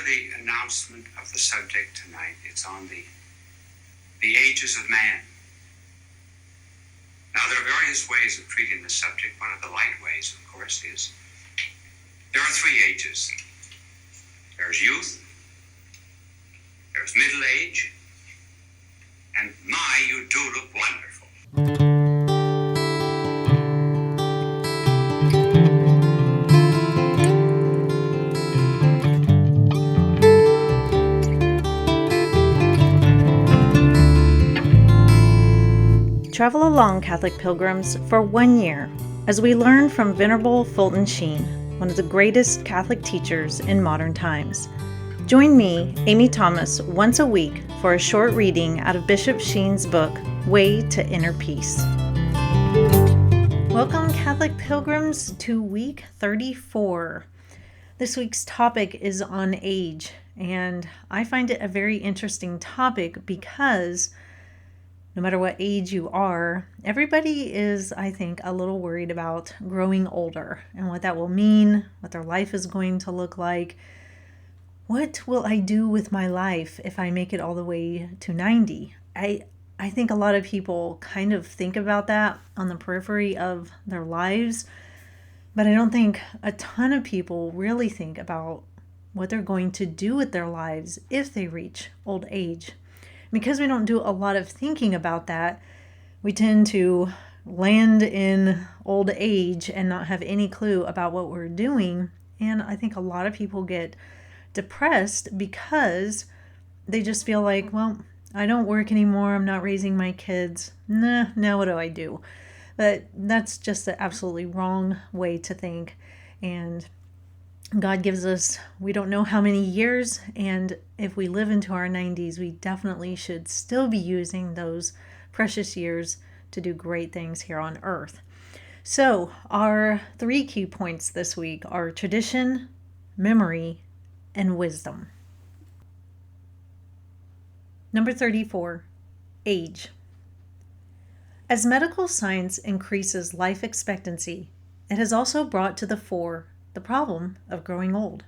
the announcement of the subject tonight. It's on the ages of man. Now, there are various ways of treating the subject. One of the light ways, of course, is there are three ages. There's youth, there's middle age, and my, you do look wonderful. Travel along, Catholic pilgrims, for 1 year as we learn from Venerable Fulton Sheen, one of the greatest Catholic teachers in modern times. Join me, Amy Thomas, once a week for a short reading out of Bishop Sheen's book, Way to Inner Peace. Welcome, Catholic pilgrims, to week 34. This week's topic is on age, and I find it a very interesting topic because no matter what age you are, everybody is, I think, a little worried about growing older and what that will mean, what their life is going to look like. What will I do with my life if I make it all the way to 90? I think a lot of people kind of think about that on the periphery of their lives, but I don't think a ton of people really think about what they're going to do with their lives if they reach old age. Because we don't do a lot of thinking about that, we tend to land in old age and not have any clue about what we're doing. And I think a lot of people get depressed because they just feel like, well, I don't work anymore. I'm not raising my kids. Now what do I do? But that's just the absolutely wrong way to think. And God gives us, we don't know how many years, and if we live into our 90s, we definitely should still be using those precious years to do great things here on earth. So our 3 key points this week are tradition, memory, and wisdom. Number 34, age. As medical science increases life expectancy, it has also brought to the fore the problem of growing old.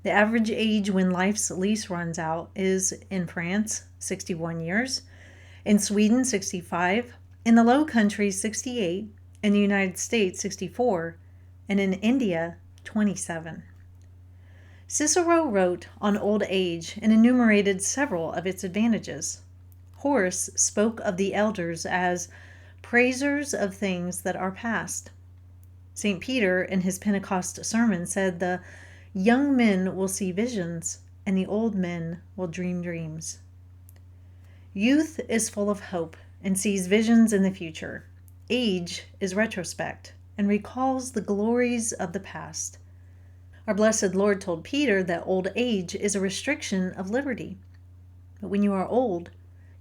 The average age when life's lease runs out is, in France, 61 years, in Sweden, 65, in the Low Countries, 68, in the United States, 64, and in India, 27. Cicero wrote on old age and enumerated several of its advantages. Horace spoke of the elders as praisers of things that are past. St. Peter, in his Pentecost sermon, said the young men will see visions and the old men will dream dreams. Youth is full of hope and sees visions in the future. Age is retrospect and recalls the glories of the past. Our blessed Lord told Peter that old age is a restriction of liberty. But when you are old,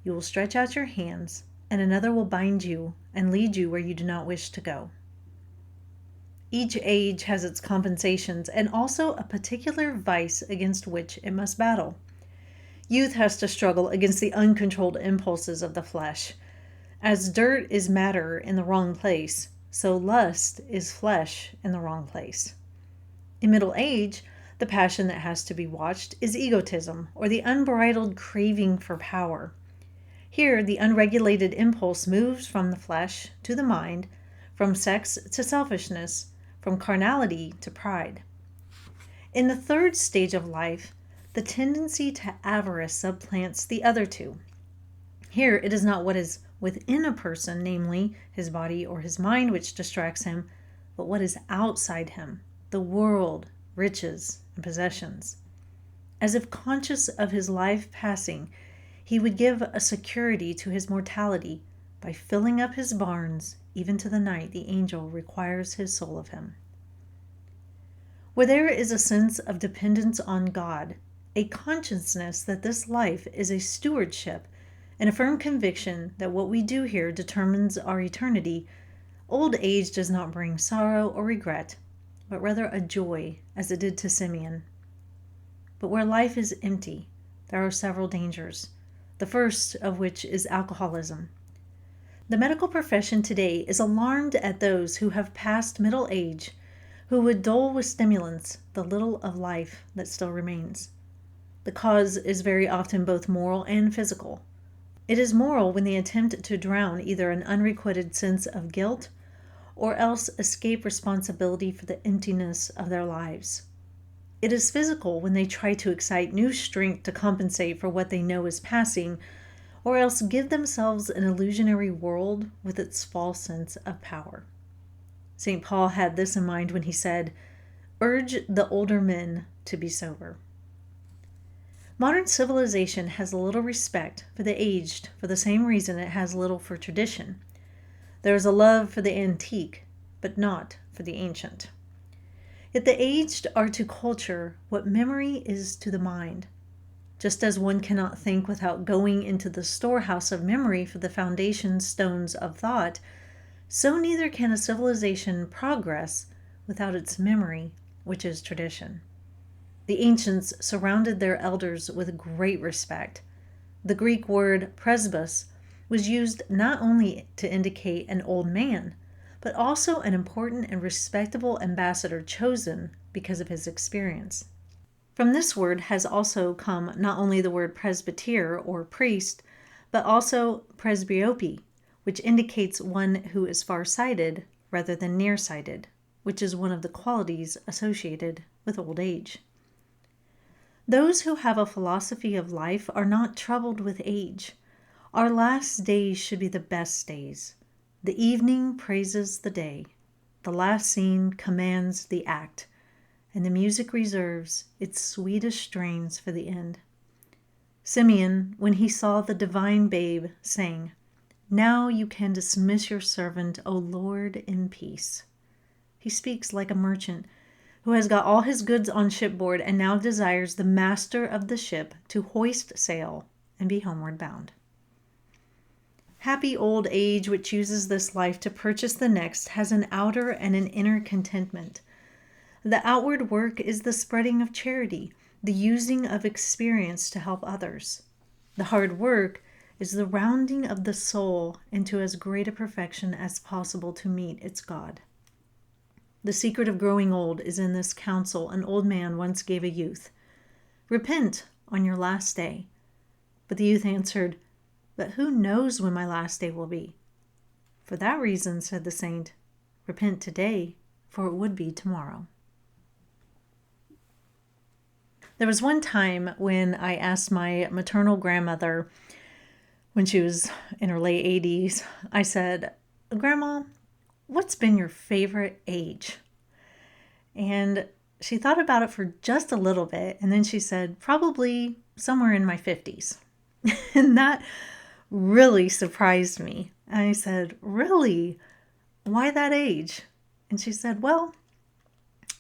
you will stretch out your hands and another will bind you and lead you where you do not wish to go. Each age has its compensations and also a particular vice against which it must battle. Youth has to struggle against the uncontrolled impulses of the flesh. As dirt is matter in the wrong place, so lust is flesh in the wrong place. In middle age, the passion that has to be watched is egotism, or the unbridled craving for power. Here, the unregulated impulse moves from the flesh to the mind, from sex to selfishness, from carnality to pride. In the third stage of life, the tendency to avarice supplants the other two. Here, it is not what is within a person, namely his body or his mind, which distracts him, but what is outside him, the world, riches, and possessions. As if conscious of his life passing, he would give a security to his mortality by filling up his barns. Even to the night the angel requires his soul of him. Where there is a sense of dependence on God, a consciousness that this life is a stewardship, and a firm conviction that what we do here determines our eternity, old age does not bring sorrow or regret, but rather a joy, as it did to Simeon. But where life is empty, there are several dangers, the first of which is alcoholism. The medical profession today is alarmed at those who have passed middle age, who would dull with stimulants the little of life that still remains. The cause is very often both moral and physical. It is moral when they attempt to drown either an unrequited sense of guilt or else escape responsibility for the emptiness of their lives. It is physical when they try to excite new strength to compensate for what they know is passing, or else give themselves an illusionary world with its false sense of power. St. Paul had this in mind when he said, "Urge the older men to be sober." Modern civilization has little respect for the aged for the same reason it has little for tradition. There is a love for the antique, but not for the ancient. Yet the aged are to culture what memory is to the mind. Just as one cannot think without going into the storehouse of memory for the foundation stones of thought, so neither can a civilization progress without its memory, which is tradition. The ancients surrounded their elders with great respect. The Greek word presbos was used not only to indicate an old man, but also an important and respectable ambassador chosen because of his experience. From this word has also come not only the word presbyter or priest, but also presbyope, which indicates one who is far-sighted rather than nearsighted, which is one of the qualities associated with old age. Those who have a philosophy of life are not troubled with age. Our last days should be the best days. The evening praises the day. The last scene commands the act, and the music reserves its sweetest strains for the end. Simeon, when he saw the divine babe, sang, "Now you can dismiss your servant, O Lord, in peace." He speaks like a merchant who has got all his goods on shipboard and now desires the master of the ship to hoist sail and be homeward bound. Happy old age, which uses this life to purchase the next, has an outer and an inner contentment. The outward work is the spreading of charity, the using of experience to help others. The hard work is the rounding of the soul into as great a perfection as possible to meet its God. The secret of growing old is in this counsel an old man once gave a youth: "Repent on your last day." But the youth answered, "But who knows when my last day will be?" "For that reason," said the saint, "repent today, for it would be tomorrow." There was one time when I asked my maternal grandmother, when she was in her late 80s, I said, "Grandma, what's been your favorite age?" And she thought about it for just a little bit, and then she said, "Probably somewhere in my 50s." And that really surprised me. I said, "Really? Why that age?" And she said, "Well,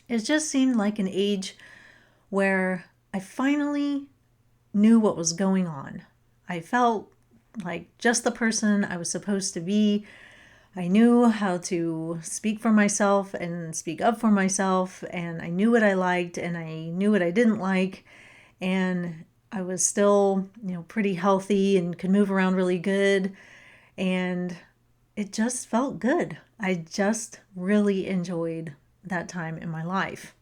it just seemed like an age where I finally knew what was going on. I felt like just the person I was supposed to be. I knew how to speak for myself and speak up for myself, and I knew what I liked and I knew what I didn't like, and I was still, pretty healthy and could move around really good, and it just felt good. I just really enjoyed that time in my life."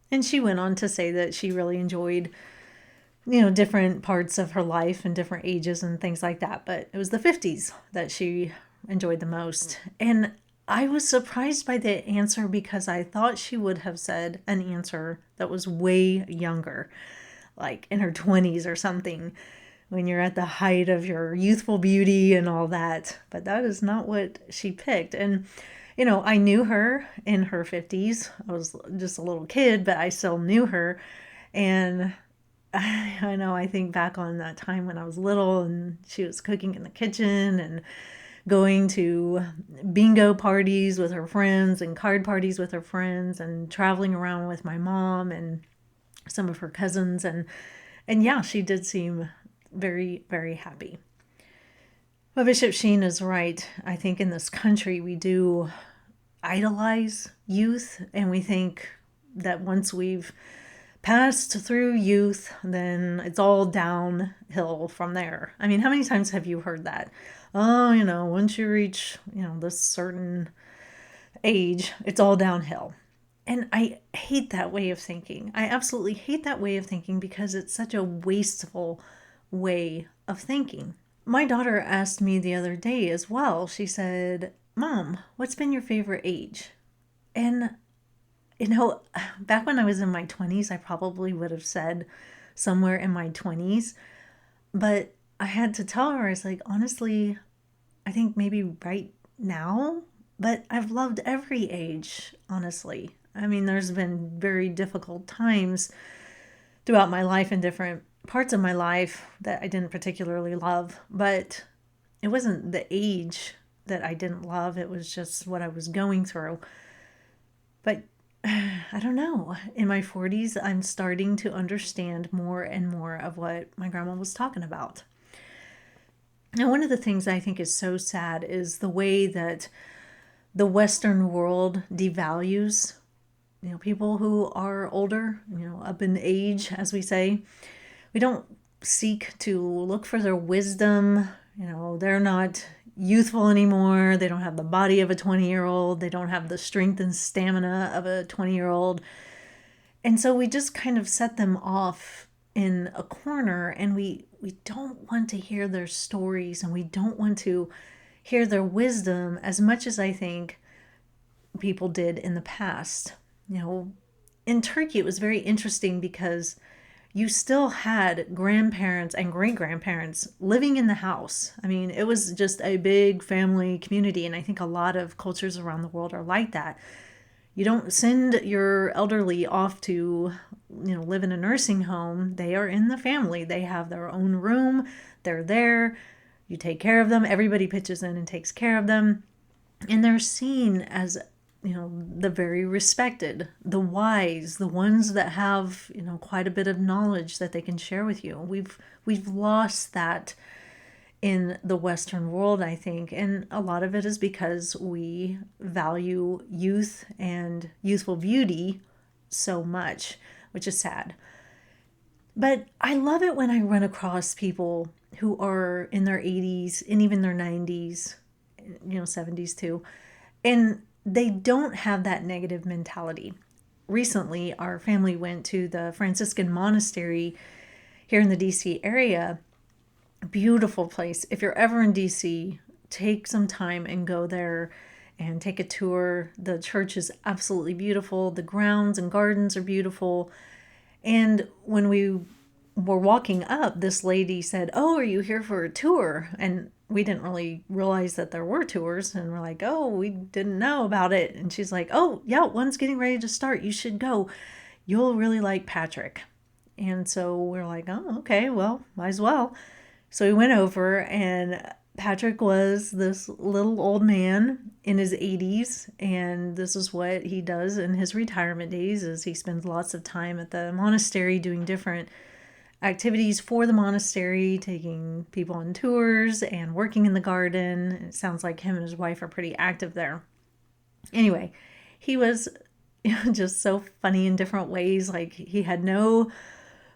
And she went on to say that she really enjoyed, different parts of her life and different ages and things like that. But it was the 50s that she enjoyed the most. And I was surprised by the answer because I thought she would have said an answer that was way younger, like in her 20s or something, when you're at the height of your youthful beauty and all that. But that is not what she picked. And I knew her in her 50s. I was just a little kid, but I still knew her. And I know I think back on that time when I was little and she was cooking in the kitchen and going to bingo parties with her friends and card parties with her friends and traveling around with my mom and some of her cousins. And yeah, she did seem very, very happy. But Bishop Sheen is right. I think in this country we do idolize youth, and we think that once we've passed through youth, then it's all downhill from there. I mean, how many times have you heard that? Oh, once you reach, this certain age, it's all downhill. And I hate that way of thinking. I absolutely hate that way of thinking because it's such a wasteful way of thinking. My daughter asked me the other day as well. She said, "Mom, what's been your favorite age?" And, you know, back when I was in my 20s, I probably would have said somewhere in my 20s. But I had to tell her, I was like, honestly, I think maybe right now, but I've loved every age, honestly. I mean, there's been very difficult times throughout my life in different parts of my life that I didn't particularly love, but it wasn't the age that I didn't love, it was just what I was going through. But I don't know. In my 40s, I'm starting to understand more and more of what my grandma was talking about. Now, one of the things I think is so sad is the way that the Western world devalues, people who are older, up in age, as we say. We don't seek to look for their wisdom. They're not youthful anymore. They don't have the body of a 20-year-old. They don't have the strength and stamina of a 20-year-old. And so we just kind of set them off in a corner, and we don't want to hear their stories, and we don't want to hear their wisdom as much as I think people did in the past. In Turkey, it was very interesting because you still had grandparents and great-grandparents living in the house. I mean, it was just a big family community, and I think a lot of cultures around the world are like that. You don't send your elderly off to, live in a nursing home. They are in the family. They have their own room. They're there. You take care of them. Everybody pitches in and takes care of them. And they're seen as, the very respected, the wise, the ones that have, quite a bit of knowledge that they can share with you. We've lost that in the Western world, I think. And a lot of it is because we value youth and youthful beauty so much, which is sad. But I love it when I run across people who are in their 80s and even their 90s, 70s too, and they don't have that negative mentality. Recently, our family went to the Franciscan monastery here in the DC area. Beautiful place. If you're ever in DC, take some time and go there and take a tour. The church is absolutely beautiful. The grounds and gardens are beautiful. And when we were walking up, this lady said, "Oh, are you here for a tour?" And we didn't really realize that there were tours. And we're like, "Oh, we didn't know about it." And she's like, "Oh, yeah, one's getting ready to start. You should go. You'll really like Patrick." And so we're like, "Oh, okay, well, might as well." So we went over, and Patrick was this little old man in his 80s, and this is what he does in his retirement days is he spends lots of time at the monastery doing different activities for the monastery, taking people on tours and working in the garden. It sounds like him and his wife are pretty active there. Anyway, he was just so funny in different ways. Like, he had no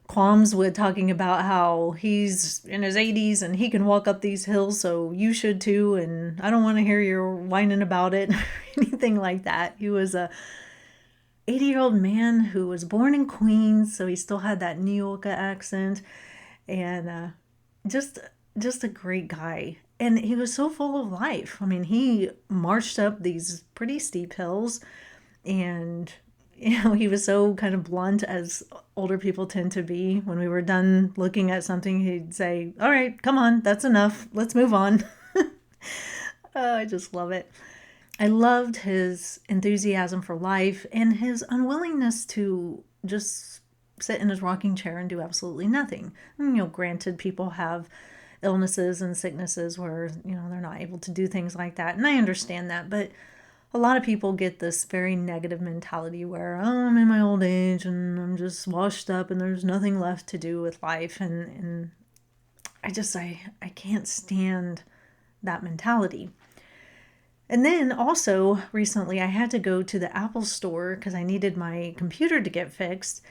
qualms with talking about how he's in his 80s and he can walk up these hills, so you should too, and I don't want to hear you whining about it or anything like that. He was a 80-year-old man who was born in Queens, so he still had that New York accent, and just a great guy. And he was so full of life. I mean, he marched up these pretty steep hills, and he was so kind of blunt, as older people tend to be. When we were done looking at something, he'd say, "All right, come on, that's enough. Let's move on." I just love it. I loved his enthusiasm for life and his unwillingness to just sit in his rocking chair and do absolutely nothing. And, granted, people have illnesses and sicknesses where, they're not able to do things like that. And I understand that, but a lot of people get this very negative mentality where, "Oh, I'm in my old age and I'm just washed up and there's nothing left to do with life." And I can't stand that mentality. And then also recently I had to go to the Apple store because I needed my computer to get fixed,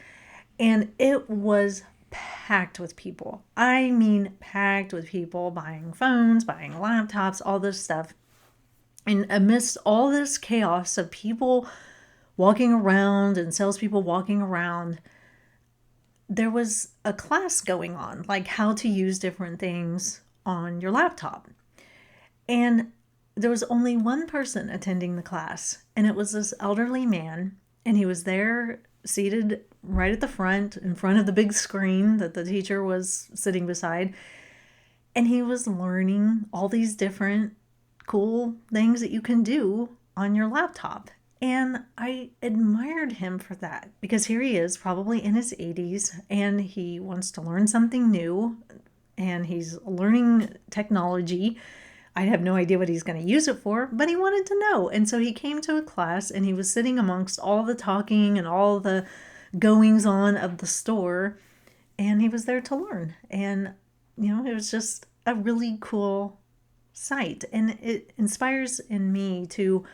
and it was packed with people. I mean, packed with people buying phones, buying laptops, all this stuff. And amidst all this chaos of people walking around and salespeople walking around, there was a class going on, like how to use different things on your laptop. And there was only one person attending the class, and it was this elderly man, and he was there seated right at the front, in front of the big screen that the teacher was sitting beside. And he was learning all these different cool things that you can do on your laptop. And I admired him for that, because here he is, probably in his 80s, and he wants to learn something new, and he's learning technology. I have no idea what he's going to use it for, but he wanted to know. And so he came to a class, and he was sitting amongst all the talking and all the goings on of the store, and he was there to learn. And, it was just a really cool sight. And it inspires in me to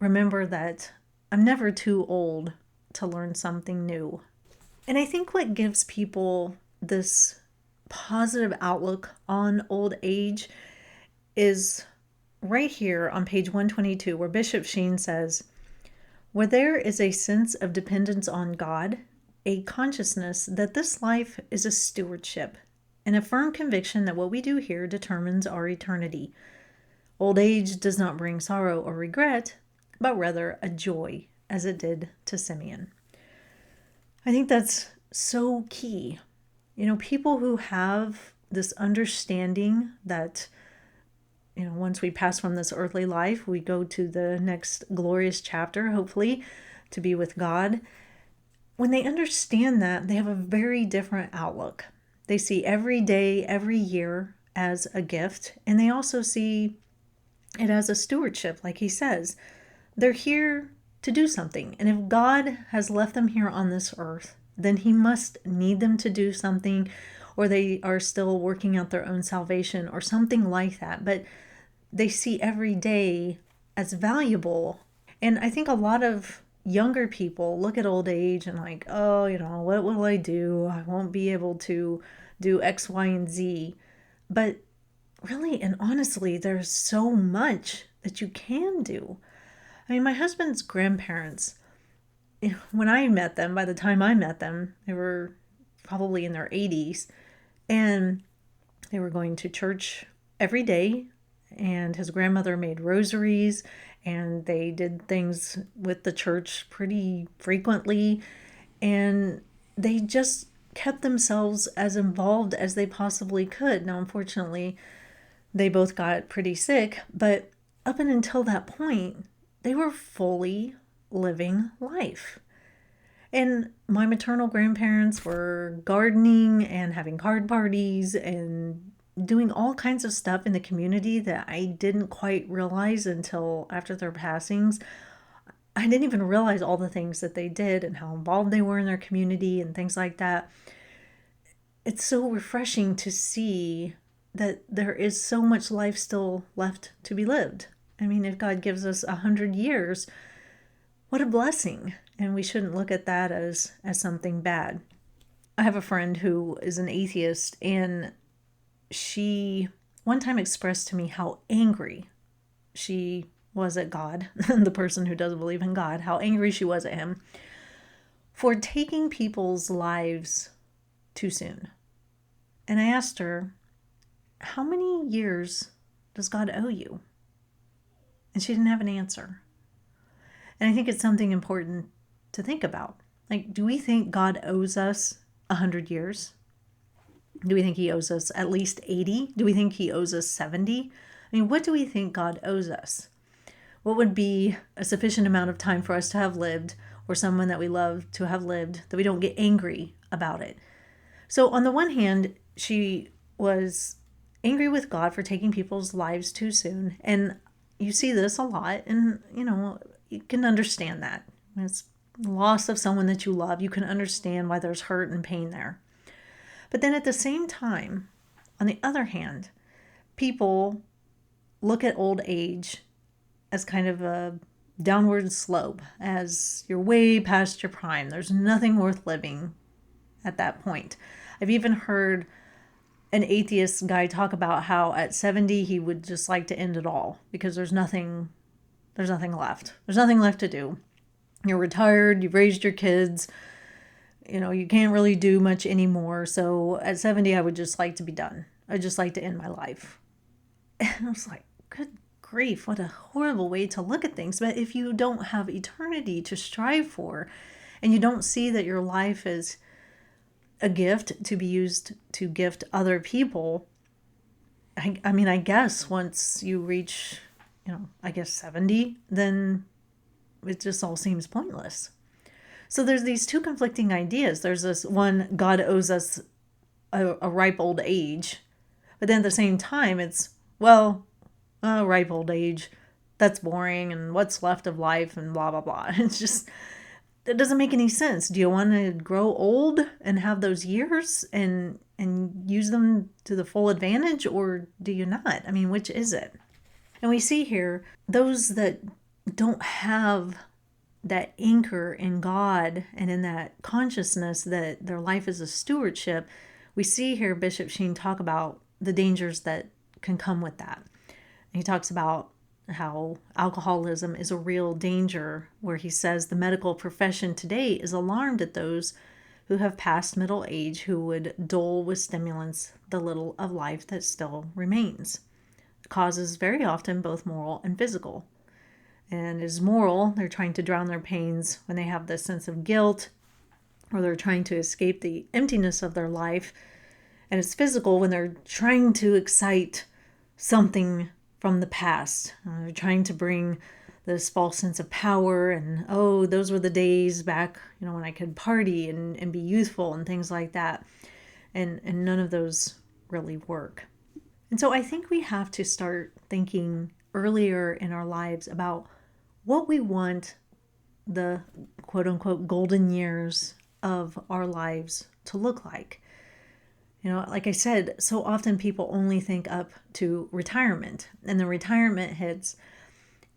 remember that I'm never too old to learn something new. And I think what gives people this positive outlook on old age is right here on page 122, where Bishop Sheen says, "Where there is a sense of dependence on God, a consciousness that this life is a stewardship, and a firm conviction that what we do here determines our eternity. Old age does not bring sorrow or regret, but rather a joy, as it did to Simeon." I think that's so key. People who have this understanding that, once we pass from this earthly life, we go to the next glorious chapter, hopefully, to be with God. When they understand that, they have a very different outlook. They see every day, every year as a gift, and they also see it as a stewardship, like he says. They're here to do something, and if God has left them here on this earth, then he must need them to do something, or they are still working out their own salvation or something like that. But they see every day as valuable. And I think a lot of younger people look at old age and like, oh, what will I do? I won't be able to do X, Y, and Z. But really and honestly, there's so much that you can do. I mean, my husband's grandparents, when I met them, by the time I met them, they were probably in their 80s, and they were going to church every day, and his grandmother made rosaries, and they did things with the church pretty frequently, and they just kept themselves as involved as they possibly could. Now, unfortunately, they both got pretty sick, but up and until that point, they were fully living life. And my maternal grandparents were gardening and having card parties and doing all kinds of stuff in the community that I didn't quite realize until after their passings. I didn't even realize all the things that they did and how involved they were in their community and things like that. It's so refreshing to see that there is so much life still left to be lived. I mean, if God gives us 100 years, what a blessing. And we shouldn't look at that as something bad. I have a friend who is an atheist, and she one time expressed to me how angry she was at God, the person who doesn't believe in God, how angry she was at him for taking people's lives too soon. And I asked her, how many years does God owe you? And she didn't have an answer. And I think it's something important to think about. Like, do we think God owes us 100 years? Do we think he owes us at least 80? Do we think he owes us 70? I mean, what do we think God owes us? What would be a sufficient amount of time for us to have lived, or someone that we love to have lived, that we don't get angry about it? So on the one hand, she was angry with God for taking people's lives too soon. And you see this a lot, and, you can understand that. It's loss of someone that you love. You can understand why there's hurt and pain there. But then at the same time, on the other hand, people look at old age as kind of a downward slope, as you're way past your prime. There's nothing worth living at that point. I've even heard an atheist guy talk about how at 70 he would just like to end it all because there's nothing left. There's nothing left to do. You're retired, you've raised your kids, you can't really do much anymore. So at 70, I would just like to be done. I'd just like to end my life. And I was like, good grief, what a horrible way to look at things. But if you don't have eternity to strive for, and you don't see that your life is a gift to be used to gift other people, I mean, I guess once you reach, 70, then it just all seems pointless. So there's these two conflicting ideas. There's this one, God owes us a ripe old age. But then at the same time, it's, well, ripe old age, that's boring, and what's left of life, and blah, blah, blah. It's just, it doesn't make any sense. Do you want to grow old and have those years and use them to the full advantage, or do you not? I mean, which is it? And we see here those that don't have that anchor in God and in that consciousness that their life is a stewardship. We see here Bishop Sheen talk about the dangers that can come with that. He talks about how alcoholism is a real danger, where he says the medical profession today is alarmed at those who have passed middle age who would dull with stimulants the little of life that still remains. The cause is very often both moral and physical. And is moral, they're trying to drown their pains when they have this sense of guilt, or they're trying to escape the emptiness of their life. And it's physical when they're trying to excite something from the past. They're trying to bring this false sense of power, and oh, those were the days back, when I could party and be youthful and things like that. And none of those really work. And so I think we have to start thinking earlier in our lives about what we want the quote unquote golden years of our lives to look like. Like I said, so often people only think up to retirement, and then retirement hits.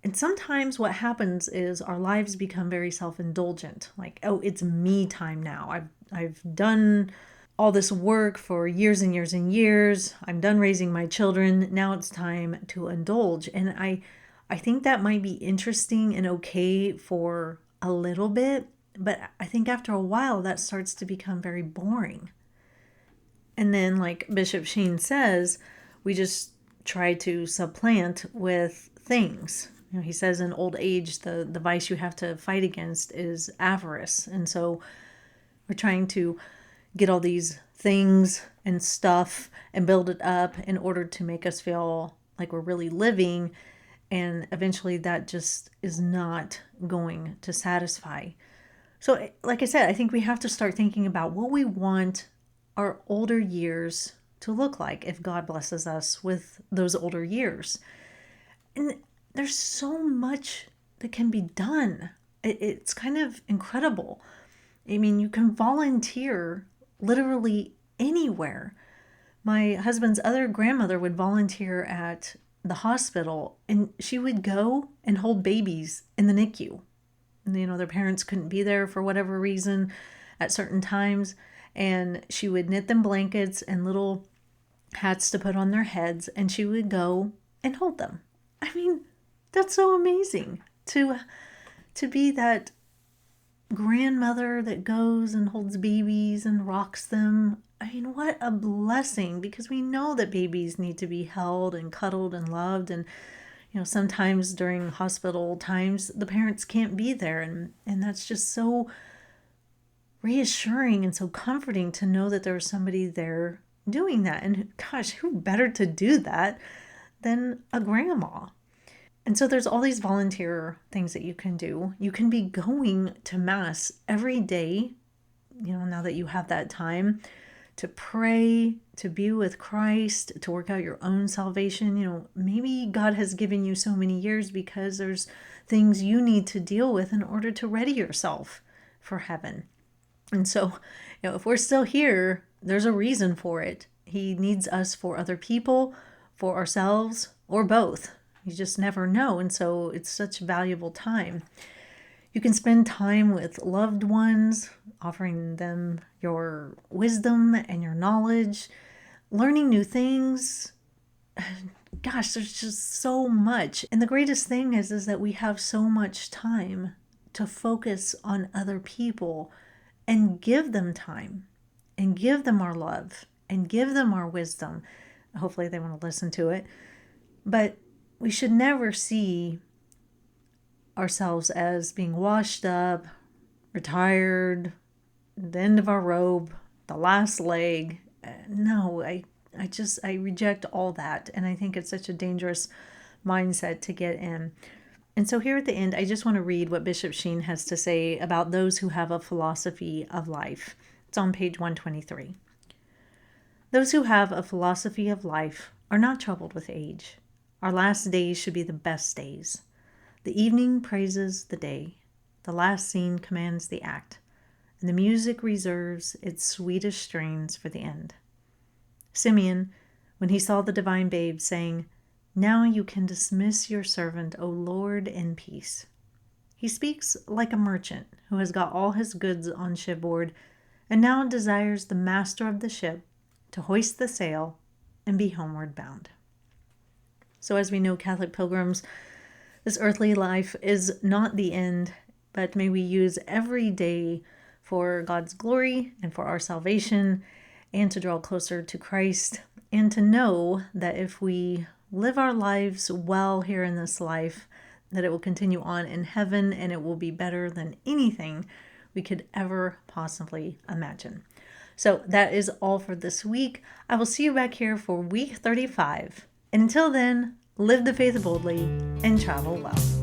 And sometimes what happens is our lives become very self-indulgent. Like, oh, it's me time now. I've done all this work for years and years and years. I'm done raising my children. Now it's time to indulge. And I think that might be interesting and okay for a little bit, but I think after a while that starts to become very boring. And then, like Bishop Sheen says, we just try to supplant with things. He says in old age, the vice you have to fight against is avarice. And so we're trying to get all these things and stuff and build it up in order to make us feel like we're really living. And eventually that just is not going to satisfy. So, like I said, I think we have to start thinking about what we want our older years to look like if God blesses us with those older years. And there's so much that can be done. It's kind of incredible. I mean, you can volunteer literally anywhere. My husband's other grandmother would volunteer at the hospital, and she would go and hold babies in the NICU. And, their parents couldn't be there for whatever reason at certain times. And she would knit them blankets and little hats to put on their heads, and she would go and hold them. I mean, that's so amazing to be that grandmother that goes and holds babies and rocks them. I mean, what a blessing, because we know that babies need to be held and cuddled and loved. And, sometimes during hospital times, the parents can't be there. And that's just so reassuring and so comforting to know that there's somebody there doing that. And gosh, who better to do that than a grandma? And so there's all these volunteer things that you can do. You can be going to Mass every day, now that you have that time to pray, to be with Christ, to work out your own salvation. Maybe God has given you so many years because there's things you need to deal with in order to ready yourself for heaven. And so, if we're still here, there's a reason for it. He needs us for other people, for ourselves, or both. You just never know. And so it's such valuable time. You can spend time with loved ones, offering them your wisdom and your knowledge, learning new things. Gosh, there's just so much. And the greatest thing is that we have so much time to focus on other people and give them time and give them our love and give them our wisdom. Hopefully they want to listen to it. But we should never see ourselves as being washed up, retired, the end of our rope, the last leg. No, I reject all that. And I think it's such a dangerous mindset to get in. And so here at the end, I just want to read what Bishop Sheen has to say about those who have a philosophy of life. It's on page 123. Those who have a philosophy of life are not troubled with age. Our last days should be the best days. The evening praises the day. The last scene commands the act. And the music reserves its sweetest strains for the end. Simeon, when he saw the divine babe, saying, "Now you can dismiss your servant, O Lord, in peace." He speaks like a merchant who has got all his goods on shipboard and now desires the master of the ship to hoist the sail and be homeward bound. So as we know, Catholic pilgrims, this earthly life is not the end, but may we use every day for God's glory and for our salvation, and to draw closer to Christ, and to know that if we live our lives well here in this life, that it will continue on in heaven, and it will be better than anything we could ever possibly imagine. So that is all for this week. I will see you back here for week 35. And until then, live the faith boldly and travel well.